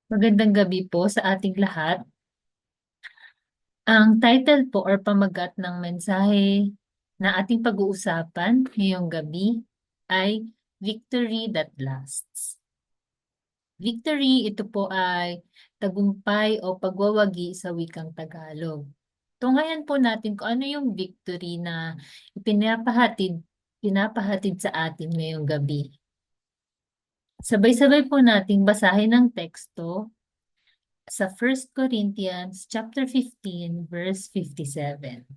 Magandang gabi po sa ating lahat. Ang title po or pamagat ng mensahe na ating pag-uusapan ngayong gabi ay Victory That Lasts. Victory, ito po ay tagumpay o pagwawagi sa wikang Tagalog. Tunghayan po natin kung ano yung victory na pinapahatid sa atin ngayong gabi. Sabay-sabay po nating basahin ang teksto sa 1 Corinthians chapter 15 verse 57.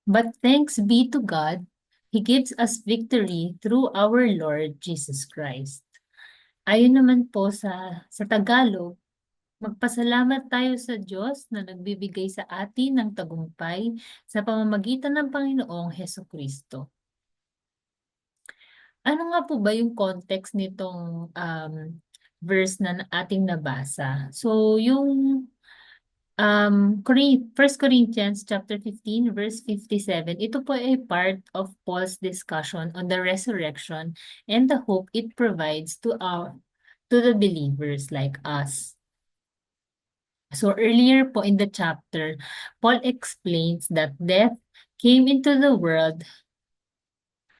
But thanks be to God, He gives us victory through our Lord Jesus Christ. Ayon naman po sa Tagalog, magpasalamat tayo sa Diyos na nagbibigay sa atin ng tagumpay sa pamamagitan ng Panginoong Heso Kristo. Ano nga po ba yung context nitong verse na ating nabasa? So, yung 1 Corinthians chapter 15 verse 57, ito po ay part of Paul's discussion on the resurrection and the hope it provides to the believers like us. So earlier po in the chapter, Paul explains that death came into the world,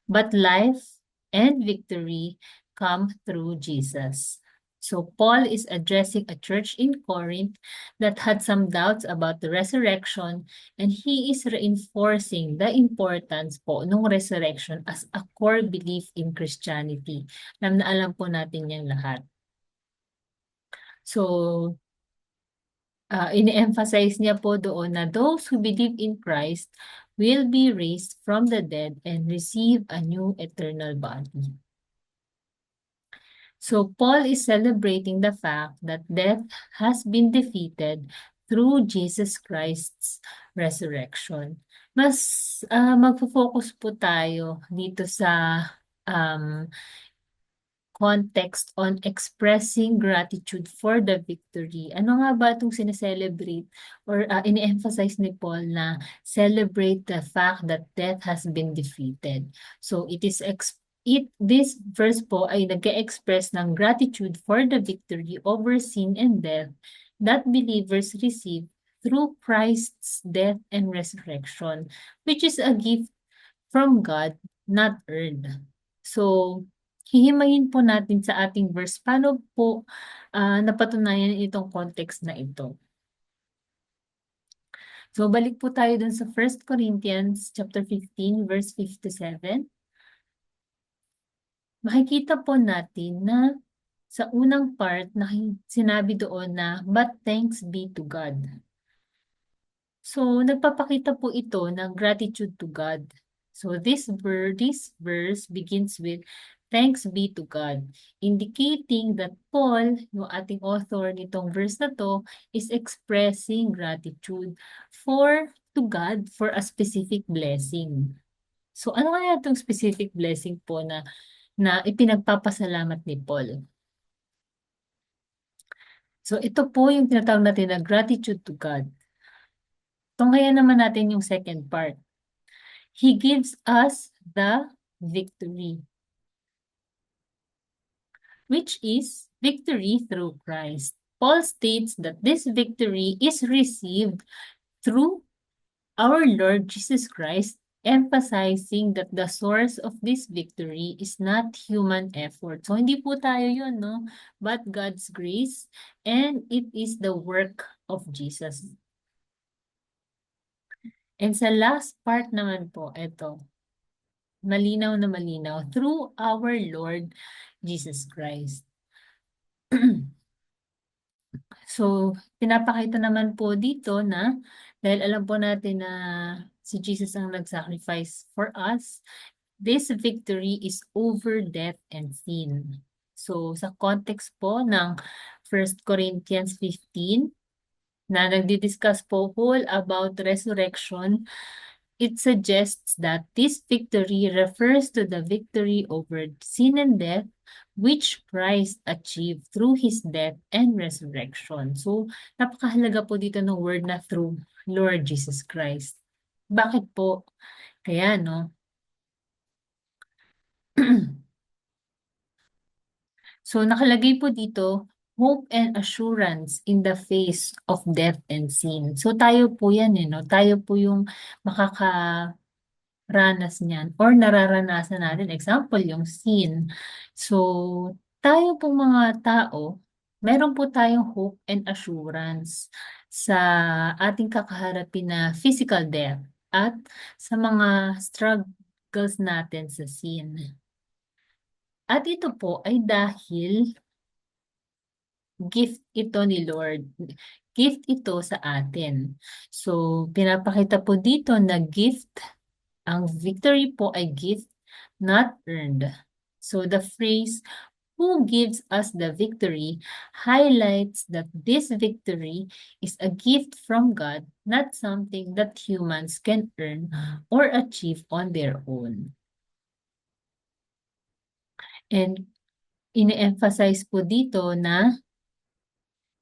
but life and victory come through Jesus. So Paul is addressing a church in Corinth that had some doubts about the resurrection, and he is reinforcing the importance po ng resurrection as a core belief in Christianity. Alam na alam po natin yan lahat. So, ini-emphasize niya po doon na those who believe in Christ will be raised from the dead and receive a new eternal body. So Paul is celebrating the fact that death has been defeated through Jesus Christ's resurrection. Mas magfo-focus po tayo dito sa um, context on expressing gratitude for the victory. Ano nga ba itong sineselebrate or ini-emphasize ni Paul na celebrate the fact that death has been defeated. So this verse po ay nag-express ng gratitude for the victory over sin and death that believers receive through Christ's death and resurrection, which is a gift from God, not earned. So, hihimayin po natin sa ating verse paano po napatunayan itong context na ito. So, balik po tayo dun sa 1 Corinthians chapter 15 verse 57. Makikita po natin na sa unang part na sinabi doon na, but thanks be to God. So, nagpapakita po ito ng gratitude to God. So, this verse begins with, thanks be to God, indicating that Paul, yung ating author nitong verse na to, is expressing gratitude to God for a specific blessing. So, ano kaya itong specific blessing po na ipinagpapasalamat ni Paul? So, ito po yung tinatawag natin na gratitude to God. Tunghayan naman natin yung second part. He gives us the victory, which is victory through Christ. Paul states that this victory is received through our Lord Jesus Christ, emphasizing that the source of this victory is not human effort. So, hindi po tayo yun, no? But God's grace, and it is the work of Jesus. And sa last part naman po, ito, malinaw na malinaw, through our Lord Jesus Christ. So, pinapakita naman po dito na dahil alam po natin na si Jesus ang nag-sacrifice for us, this victory is over death and sin. So, sa context po ng 1 Corinthians 15, na nagdi-discuss po whole about resurrection, it suggests that this victory refers to the victory over sin and death, which Christ achieved through His death and resurrection. So, napakahalaga po dito ng word na through Lord Jesus Christ. Bakit po? Kaya, no? So nakalagay po dito, hope and assurance in the face of death and sin. So tayo po yan eh, no? Tayo po yung makakaranas niyan or nararanasan natin. Example, yung sin. So tayo pong mga tao, meron po tayong hope and assurance sa ating kakaharapin na physical death at sa mga struggles natin sa sin. At ito po ay dahil gift ito ni Lord. Gift ito sa atin. So, pinapakita po dito na gift, ang victory po ay gift, not earned. So, the phrase, who gives us the victory, highlights that this victory is a gift from God, not something that humans can earn or achieve on their own. And ine-emphasize po dito na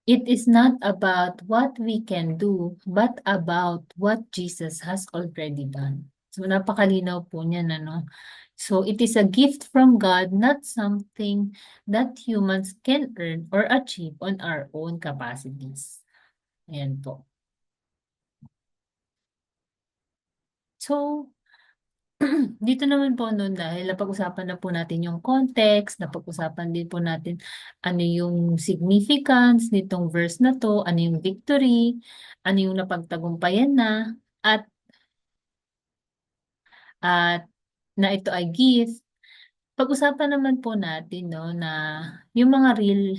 it is not about what we can do, but about what Jesus has already done. So, napakalinaw po niyan, ano? So, it is a gift from God, not something that humans can earn or achieve on our own capacities. Ayan po. So, dito naman po noon dahil napag-usapan na po natin yung context, napag-usapan din po natin ano yung significance nitong verse na to, ano yung victory, ano yung napagtagumpayan na, at at na ito ay gift. Pag-usapan naman po natin no na yung mga real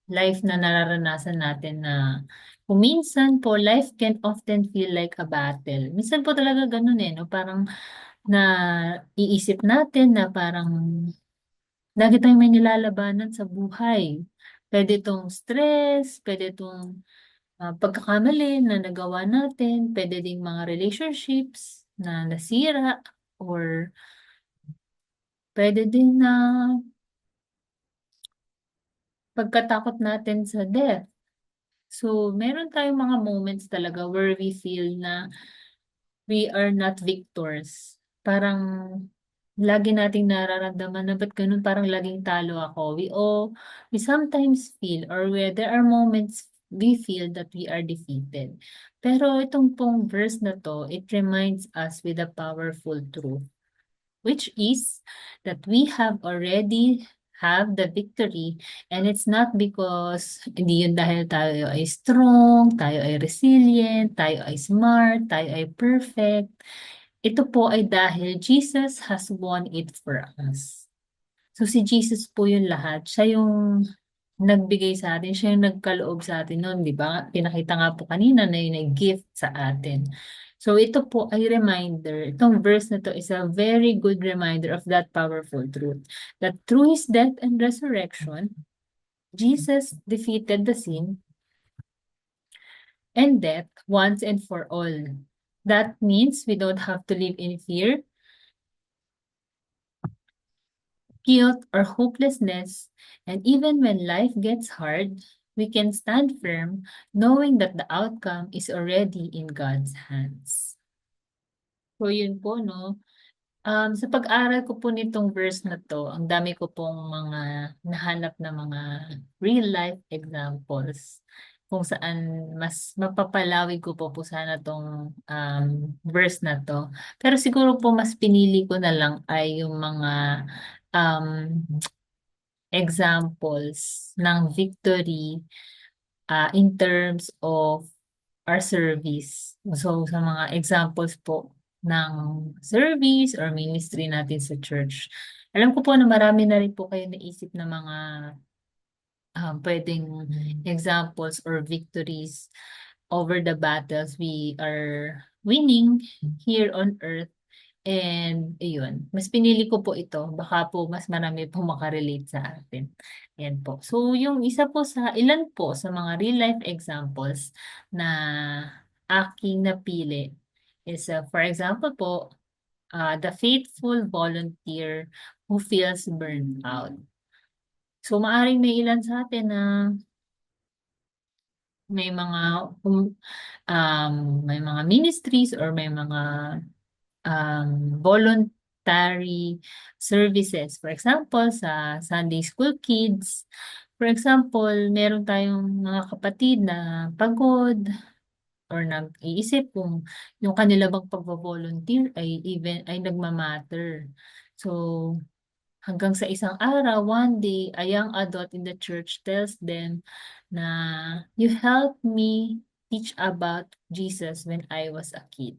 life na nararanasan natin na kung minsan po life can often feel like a battle. Minsan po talaga ganun eh no, parang na iisip natin na parang lagi tayong may nilalabanan sa buhay. Pwede itong stress, pwede itong pagkakamali na nagawa natin, pwede ding mga relationships na nasira, or pwede din na pagkatakot natin sa death. So, meron tayong mga moments talaga where we feel na we are not victors. Parang lagi nating nararamdaman na ba't ganun, parang laging talo ako. We sometimes feel or where there are moments we feel that we are defeated. Pero itong pong verse na to, it reminds us with a powerful truth, which is that we have already have the victory, and it's not because hindi yun dahil tayo ay strong, tayo ay resilient, tayo ay smart, tayo ay perfect. Ito po ay dahil Jesus has won it for us. So si Jesus po yung lahat. Siya yung nagbigay sa atin, siya yung nagkaloob sa atin noon, di ba? Pinakita nga po kanina na yun ay gift sa atin. So ito po ay reminder, itong verse na to is a very good reminder of that powerful truth. That through His death and resurrection, Jesus defeated the sin and death once and for all. That means we don't have to live in fear, guilt, or hopelessness, and even when life gets hard, we can stand firm knowing that the outcome is already in God's hands. So yun po, no? Sa pag-aral ko po nitong verse na to, ang dami ko pong mga nahanap na mga real life examples kung saan mas mapapalawig ko po sana tong verse na to. Pero siguro po mas pinili ko na lang ay yung mga um, examples ng victory in terms of our service. So, sa mga examples po ng service or ministry natin sa church. Alam ko po na marami na rin po kayo naisip na mga pwedeng examples or victories over the battles we are winning here on earth. And ayun, mas pinili ko po ito. Baka po mas marami po makarelate sa atin. Ayan po. So yung isa po sa, ilan po sa mga real life examples na aking napili is for example po, the faithful volunteer who feels burned out. So maaring may ilan sa atin na may mga may mga ministries or may mga volunteer complementary services. For example, sa Sunday School Kids, for example, meron tayong mga kapatid na pagod or nag-iisip kung yung kanila bang pagvo-volunteer ay nagma-matter. So, hanggang sa isang araw, one day, a young adult in the church tells them na, "You helped me teach about Jesus when I was a kid."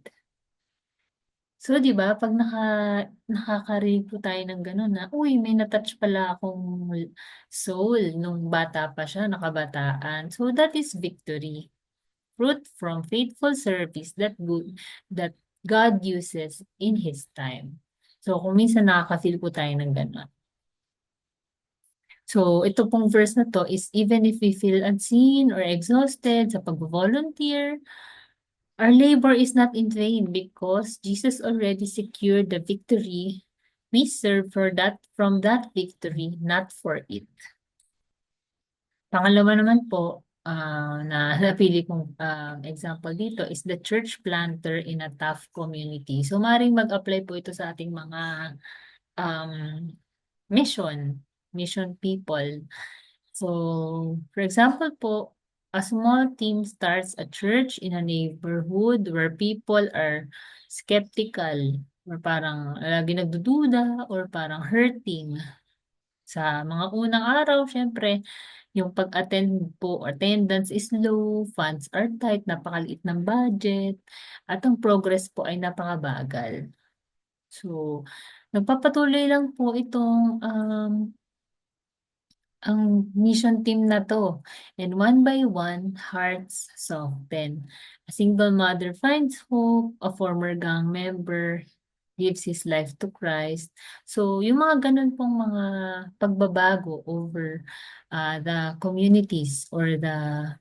So, 'di ba 'pag nakaka-relate po tayo ng gano'n na, "Uy, may na-touch pala akong soul nung bata pa siya, nakabataan." So, that is victory. Fruit from faithful service that God uses in His time. So, kung minsan nakaka-feel po tayo ng gano'n. So, ito pong verse na 'to is even if we feel unseen or exhausted sa pagvo-volunteer, our labor is not in vain because Jesus already secured the victory. We serve from that victory, not for it. Pangalawa naman po, na napili kong, example dito is the church planter in a tough community. So, maaaring mag-apply po ito sa ating mga, um, mission people. So, for example po, a small team starts a church in a neighborhood where people are skeptical or parang lagi nagdududa or parang hurting. Sa mga unang araw, syempre, yung pag-attend po, attendance is low, funds are tight, napakaliit ng budget, at ang progress po ay napakabagal. So, nagpapatuloy lang po itong ang mission team na 'to, and one by one, hearts soften. A single mother finds hope, a former gang member gives his life to Christ. So, yung mga gano'n pong mga pagbabago over, the communities or the,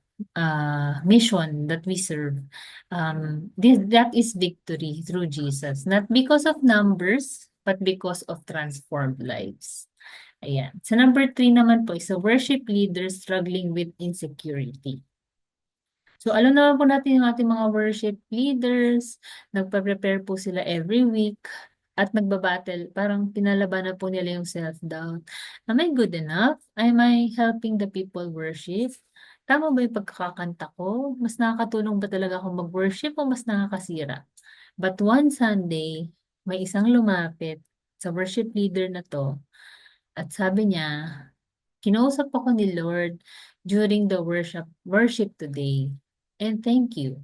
mission that we serve, that is victory through Jesus, not because of numbers, but because of transformed lives. Ayan. Sa number 3 naman po is a worship leader struggling with insecurity. So, alam naman po natin yung ating mga worship leaders, nagpa-prepare po sila every week at nagba-battle, parang pinalabanan po nila yung self-doubt. Am I good enough? Am I helping the people worship? Tama ba yung pagkakanta ko? Mas nakakatulong ba talaga ako mag-worship o mas nakakasira? But one Sunday, may isang lumapit sa worship leader na 'to at sabi niya, "Kinausap ako ni Lord during the worship today, and thank you."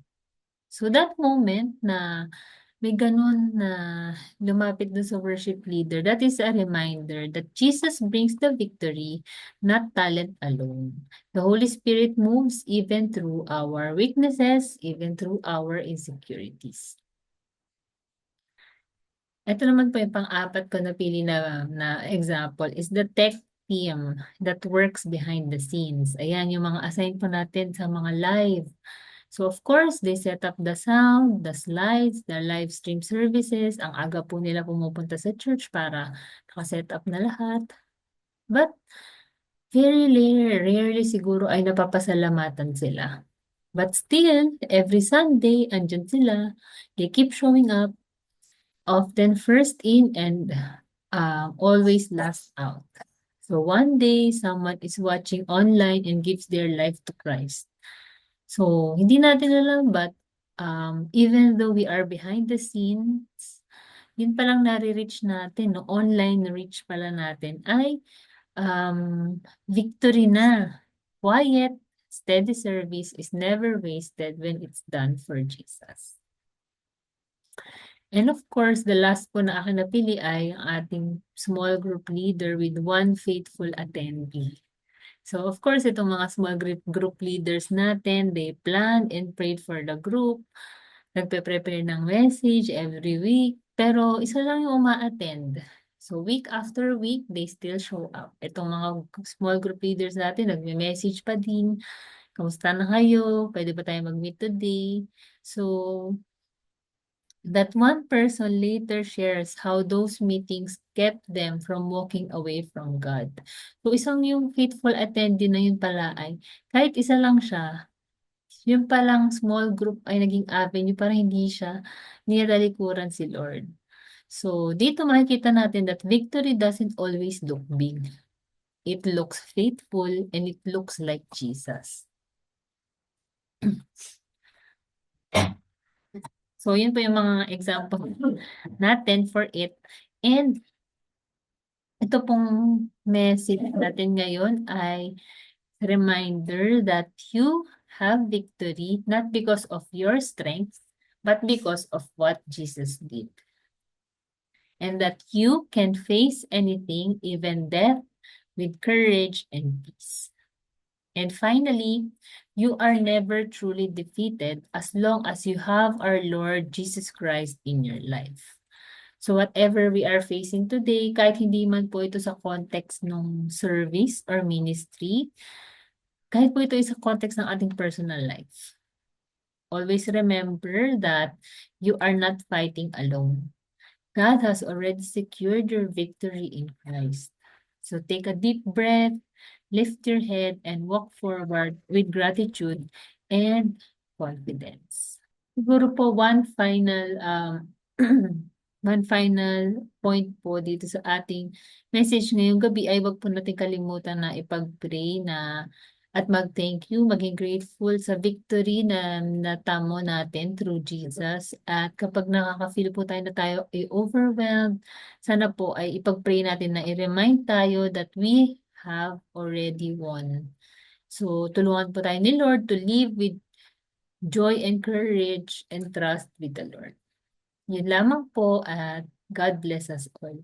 So that moment na may gano'n na lumapit dun sa worship leader, that is a reminder that Jesus brings the victory, not talent alone. The Holy Spirit moves even through our weaknesses, even through our insecurities. Ito naman po yung pang-apat ko napili na example is the tech team that works behind the scenes. Ayan yung mga assign po natin sa mga live. So of course, they set up the sound, the slides, the live stream services. Ang aga po nila pumupunta sa church para naka-set up na lahat. But very rarely siguro ay napapasalamatan sila. But still, every Sunday, andyan sila. They keep showing up, often first in and always last out. So one day, someone is watching online and gives their life to Christ. So, hindi natin alam, but even though we are behind the scenes, yun palang nare-reach natin, no? Online reach pala natin ay victory na. Quiet, steady service is never wasted when it's done for Jesus. And of course, the last po na aking napili ay ang ating small group leader with one faithful attendee. So of course, itong mga small group leaders natin, they planned and prayed for the group, nagpe-prepare ng message every week, pero isa lang yung uma-attend. So week after week, they still show up. Itong mga small group leaders natin, nagme-message pa din, kamusta na kayo, pwede ba tayo mag-meet today? So, that one person later shares how those meetings kept them from walking away from God. So, isang yung faithful attendee na yun pala ay, kahit isa lang siya, yung palang small group ay naging avenue para hindi niya talikuran si Lord. So, dito makikita natin that victory doesn't always look big. It looks faithful and it looks like Jesus. So, yun po yung mga example natin for it. And ito pong message natin ngayon ay reminder that you have victory not because of your strength, but because of what Jesus did. And that you can face anything, even death, with courage and peace. And finally, you are never truly defeated as long as you have our Lord Jesus Christ in your life. So whatever we are facing today, kahit hindi man po ito sa context ng service or ministry, kahit po ito sa context ng ating personal life. Always remember that you are not fighting alone. God has already secured your victory in Christ. So take a deep breath, lift your head, and walk forward with gratitude and confidence. Siguro po one final point po dito sa ating message ngayong gabi ay wag po natin kalimutan na ipag-pray na at mag-thank you, maging grateful sa victory na natamo natin through Jesus. At kapag nakaka-feel po tayo na tayo ay overwhelmed, sana po ay ipag-pray natin na i-remind tayo that we have already won. So, tulungan po tayo ni Lord to live with joy and courage and trust with the Lord. Yun lamang po at God bless us all.